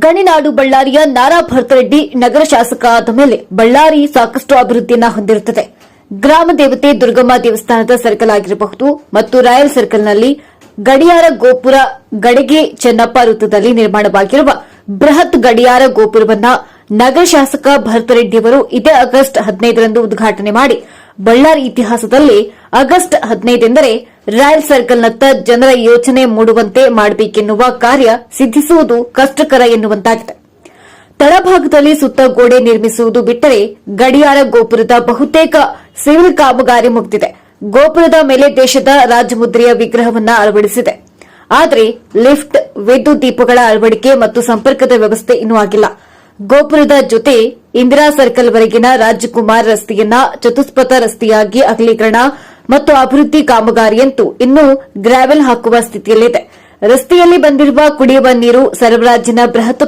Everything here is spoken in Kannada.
ಗಣಿನಾಡು ಬಳ್ಳಾರಿಯ ನಾರಾ ಭರತರೆಡ್ಡಿ ನಗರ ಶಾಸಕ ಆದ ಮೇಲೆ ಬಳ್ಳಾರಿ ಸಾಕಷ್ಟು ಅಭಿವೃದ್ಧಿಯನ್ನು ಹೊಂದಿರುತ್ತದೆ. ಗ್ರಾಮ ದೇವತೆ ದುರ್ಗಮ್ಮ ದೇವಸ್ಥಾನದ ಸರ್ಕಲ್ ಆಗಿರಬಹುದು ಮತ್ತು ರಾಯಲ್ ಸರ್ಕಲ್ನಲ್ಲಿ ಗಡಿಯಾರ ಗೋಪುರ, ಗಡಿಗೆ ಚೆನ್ನಪ್ಪ ವೃತ್ತದಲ್ಲಿ ನಿರ್ಮಾಣವಾಗಿರುವ ಬೃಹತ್ ಗಡಿಯಾರ ಗೋಪುರವನ್ನು ನಗರ ಶಾಸಕ ಭರತರೆಡ್ಡಿಯವರು ಇದೇ ಆಗಸ್ಟ್ 15ರಂದು ಉದ್ಘಾಟನೆ ಮಾಡಿ ಬಳ್ಳಾರಿ ಇತಿಹಾಸದಲ್ಲಿ ಆಗಸ್ಟ್ 15 ಎಂದರೆ ರಾಯಲ್ ಸರ್ಕಲ್ನತ್ತ ಜನರ ಯೋಚನೆ ಮೂಡುವಂತೆ ಮಾಡಬೇಕೆನ್ನುವ ಕಾರ್ಯ ಸಿದ್ಧಿಸುವುದು ಕಷ್ಟಕರ ಎನ್ನುವಂತಾಗಿದೆ. ತಳಭಾಗದಲ್ಲಿ ಸುತ್ತ ಗೋಡೆ ನಿರ್ಮಿಸುವುದು ಬಿಟ್ಟರೆ ಗಡಿಯಾರ ಗೋಪುರದ ಬಹುತೇಕ ಸಿವಿಲ್ ಕಾಮಗಾರಿ ಮುಗಿದಿದೆ. ಗೋಪುರದ ಮೇಲೆ ದೇಶದ ರಾಜಮುದ್ರೆಯ ವಿಗ್ರಹವನ್ನು ಅಳವಡಿಸಿದೆ. ಆದರೆ ಲಿಫ್ಟ್, ವಿದ್ಯುತ್ ದೀಪಗಳ ಅಳವಡಿಕೆ ಮತ್ತು ಸಂಪರ್ಕದ ವ್ಯವಸ್ಥೆ ಇನ್ನೂ ಆಗಿಲ್ಲ. ಗೋಪುರದ ಜೊತೆ ಇಂದಿರಾ ಸರ್ಕಲ್ ವರೆಗಿನ ರಾಜಕುಮಾರ್ ರಸ್ತೆಯನ್ನ ಚತುಷ್ಪಥ ರಸ್ತೆಯಾಗಿ ಅಗಲೀಕರಣ ಮತ್ತು ಅಭಿವೃದ್ಧಿ ಕಾಮಗಾರಿಯಂತೂ ಇನ್ನೂ ಗ್ರಾವೆಲ್ ಹಾಕುವ ಸ್ಥಿತಿಯಲ್ಲಿದೆ. ರಸ್ತೆಯಲ್ಲಿ ಬಂದಿರುವ ಕುಡಿಯುವ ನೀರು ಸರಬರಾಜಿನ ಬೃಹತ್